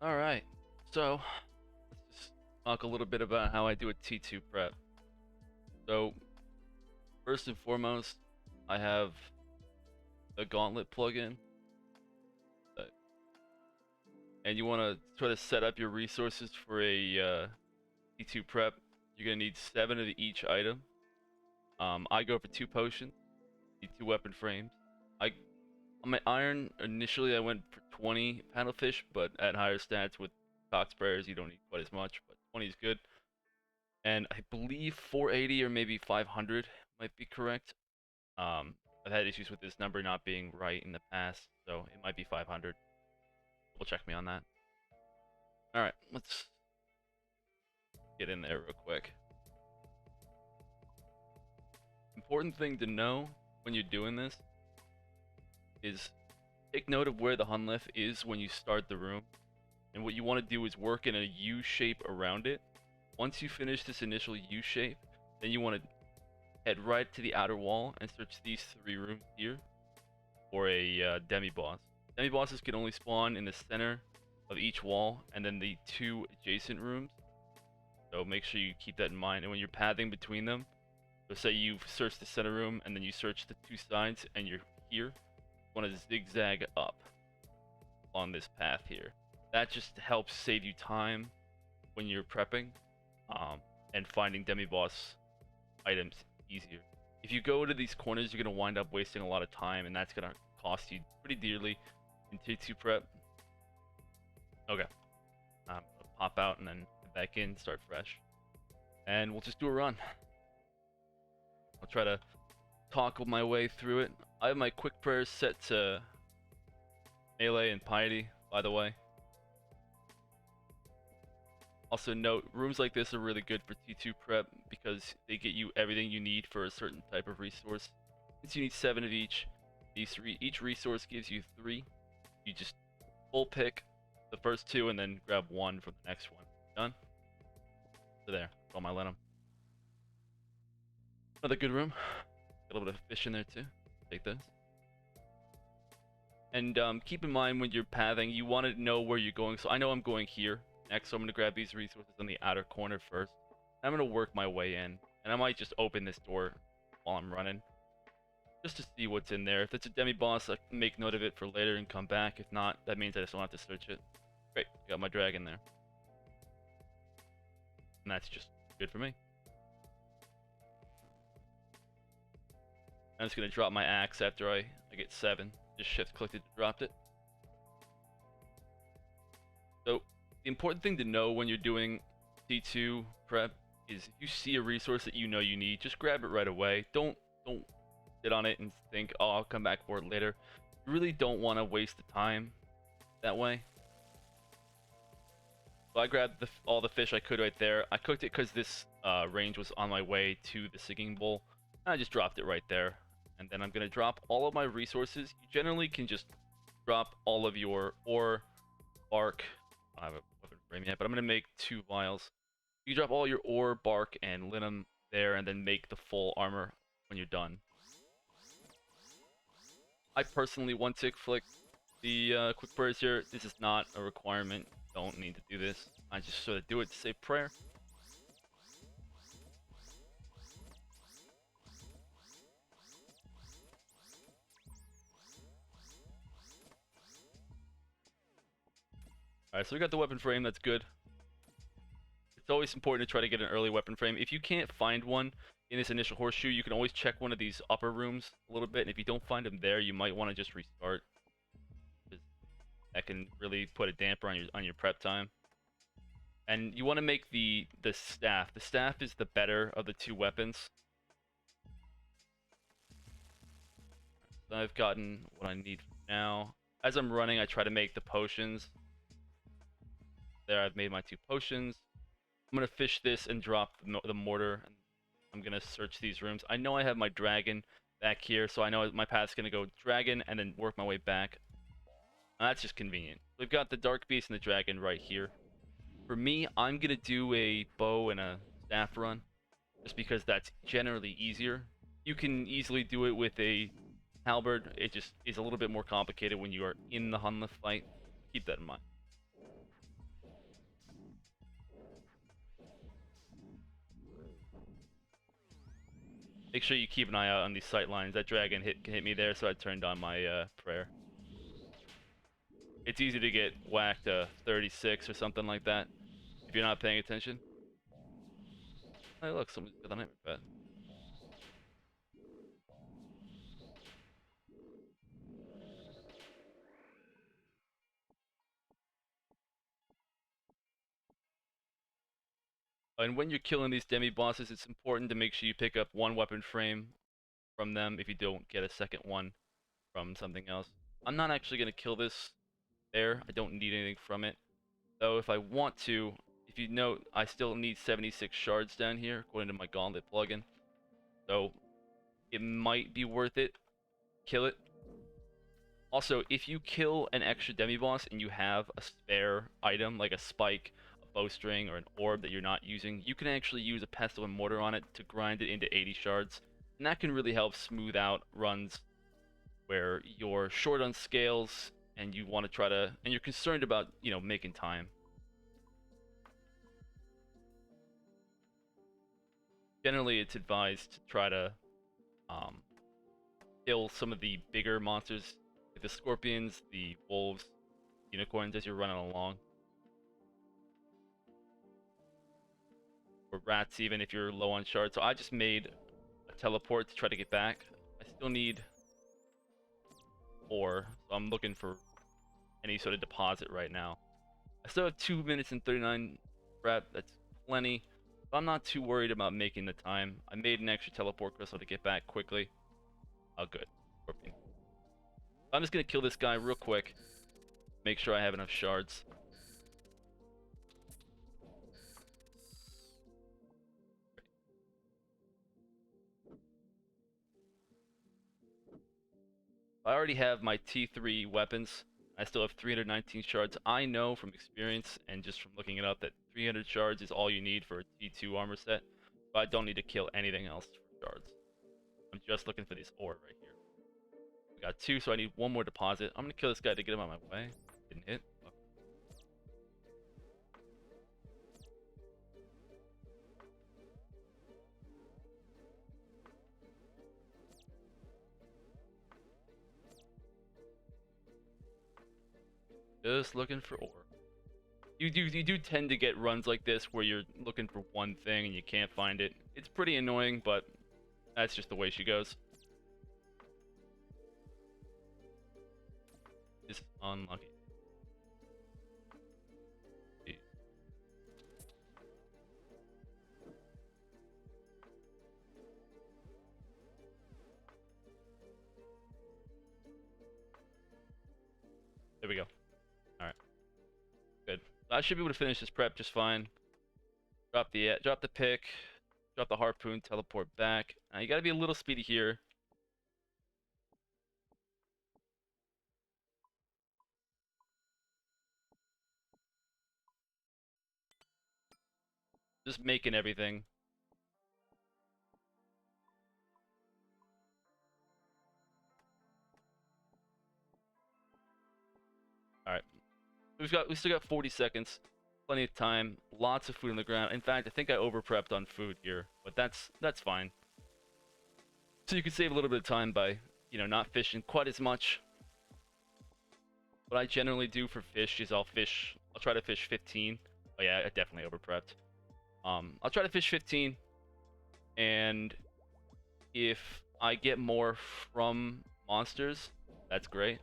All right. So let's just talk a little bit about how I do a T2 prep. So first and foremost, I have a Gauntlet plugin, uh, and you want to try to set up your resources for a T2 prep. You're gonna need 7 of each item. I go for 2 potions, need 2 weapon frames. I On my iron initially I went for 20 paddlefish, but at higher stats with cock sprayers you don't need quite as much, but 20 is good. And I believe 480 or maybe 500 might be correct. I've had issues with this number not being right in the past, so it might be 500. Double check me on that. All right, let's get in there real quick. Important thing to know when you're doing this is take note of where the Hunlef is when you start the room. And what you want to do is work in a U shape around it. Once you finish this initial U shape, then you want to head right to the outer wall and search these 3 rooms here for a demi-boss. Demi-bosses can only spawn in the center of each wall and then the 2 adjacent rooms. So make sure you keep that in mind. And when you're pathing between them, so say you've searched the center room and then you search the 2 sides and you're here, you want to zigzag up on this path here. That just helps save you time when you're prepping and finding demi-boss items easier. If you go to these corners, you're going to wind up wasting a lot of time, and that's going to cost you pretty dearly in T2 prep. Okay. I'm going to pop out and then head back in, start fresh. And we'll just do a run. I'll try to talk my way through it. I have my quick prayers set to melee and piety, by the way. Also note, rooms like this are really good for T2 prep because they get you everything you need for a certain type of resource. Since you need 7 of each, each resource gives you 3. You just full pick the first 2 and then grab 1 for the next one. Done? So there, that's all my Lenum. Another good room. Got a little bit of fish in there too. Take this. And keep in mind when you're pathing, you want to know where you're going. So I know I'm going here next, so I'm going to grab these resources on the outer corner first. I'm going to work my way in, and I might just open this door while I'm running, just to see what's in there. If it's a demi-boss, I can make note of it for later and come back. If not, that means I just don't have to search it. Great, got my dragon there. And that's just good for me. I'm just going to drop my axe after I get 7. Just shift-clicked it to drop it. So, the important thing to know when you're doing T2 prep is if you see a resource that you know you need, just grab it right away. Don't sit on it and think, oh, I'll come back for it later. You really don't want to waste the time that way. So I grabbed all the fish I could right there. I cooked it because this range was on my way to the singing bowl. And I just dropped it right there. And then I'm going to drop all of my resources. You generally can just drop all of your ore, bark. I don't have a weapon frame yet, but I'm going to make 2 vials. You drop all your ore, bark, and linum there, and then make the full armor when you're done. I personally one-tick flick the quick prayers here. This is not a requirement. Don't need to do this. I just sort of do it to say prayer. Alright, so we got the weapon frame. That's good. It's always important to try to get an early weapon frame. If you can't find one in this initial horseshoe, you can always check one of these upper rooms a little bit. And if you don't find them there, you might want to just restart. That can really put a damper on your prep time. And you want to make the staff. The staff is the better of the 2 weapons. So I've gotten what I need now. As I'm running, I try to make the potions. There, I've made my 2 potions. I'm going to fish this and drop the mortar. And I'm going to search these rooms. I know I have my dragon back here, so I know my path's going to go dragon and then work my way back. And that's just convenient. We've got the dark beast and the dragon right here. For me, I'm going to do a bow and a staff run, just because that's generally easier. You can easily do it with a halberd. It just is a little bit more complicated when you are in the Hunlef fight. Keep that in mind. Make sure you keep an eye out on these sight lines. That dragon hit me there, so I turned on my prayer. It's easy to get whacked 36 or something like that if you're not paying attention. Hey, look, someone's got the nightmare pet. And when you're killing these demi-bosses, it's important to make sure you pick up one weapon frame from them if you don't get a second one from something else. I'm not actually going to kill this there. I don't need anything from it. Though if I want to, if you note, I still need 76 shards down here according to my Gauntlet plugin. So it might be worth it. Kill it. Also, if you kill an extra demi-boss and you have a spare item like a spike, a bowstring, or an orb that you're not using, you can actually use a pestle and mortar on it to grind it into 80 shards. And that can really help smooth out runs where you're short on scales and you want to try to, and you're concerned about, you know, making time. Generally, it's advised to try to kill some of the bigger monsters, like the scorpions, the wolves, unicorns, as you're running along. Or rats, even if you're low on shards. So I just made a teleport to try to get back. I still need 4, so I'm looking for any sort of deposit right now. I still have 2 minutes and 39 prep. That's plenty. But I'm not too worried about making the time. I made an extra teleport crystal to get back quickly. Oh, good. Scorpion. I'm just gonna kill this guy real quick. Make sure I have enough shards. I already have my T3 weapons. I still have 319 shards. I know from experience and just from looking it up that 300 shards is all you need for a T2 armor set. But I don't need to kill anything else for shards. I'm just looking for this ore right here. We got 2, so I need 1 more deposit. I'm gonna kill this guy to get him out of my way. Didn't hit. Fuck. Just looking for ore. You do tend to get runs like this where you're looking for one thing and you can't find it. It's pretty annoying, but that's just the way she goes. Just unlucky. Jeez. There we go. Alright. Good. I should be able to finish this prep just fine. Drop the pick, drop the harpoon, teleport back. Now you gotta be a little speedy here. Just making everything. Alright. We still got 40 seconds. Plenty of time. Lots of food on the ground. In fact, I think I over prepped on food here, but that's fine. So you can save a little bit of time by, you know, not fishing quite as much. What I generally do for fish is I'll try to fish 15. Oh yeah, I definitely over prepped. I'll try to fish 15, and if I get more from monsters, that's great.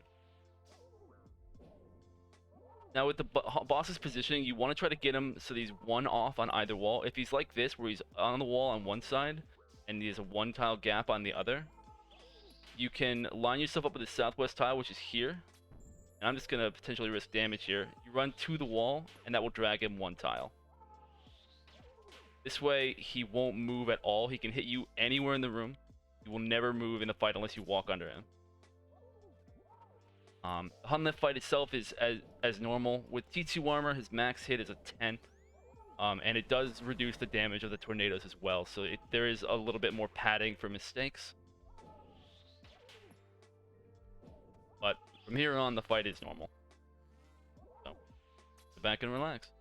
Now with the boss's positioning, you want to try to get him so he's one off on either wall. If he's like this, where he's on the wall on one side, and there's a 1 tile gap on the other, you can line yourself up with the southwest tile, which is here. And I'm just going to potentially risk damage here. You run to the wall, and that will drag him 1 tile. This way, he won't move at all. He can hit you anywhere in the room. He will never move in the fight unless you walk under him. The Hunlift fight itself is as normal. With T2 armor, his max hit is a 10. And it does reduce the damage of the tornadoes as well. So there is a little bit more padding for mistakes. But from here on, the fight is normal. So, sit back and relax.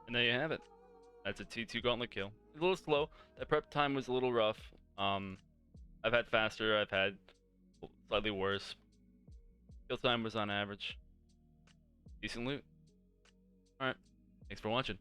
And there you have it. That's a T2 Gauntlet kill. A little slow. That prep time was a little rough. I've had faster. I've had slightly worse. Kill time was on average. Decent loot. Alright. Thanks for watching.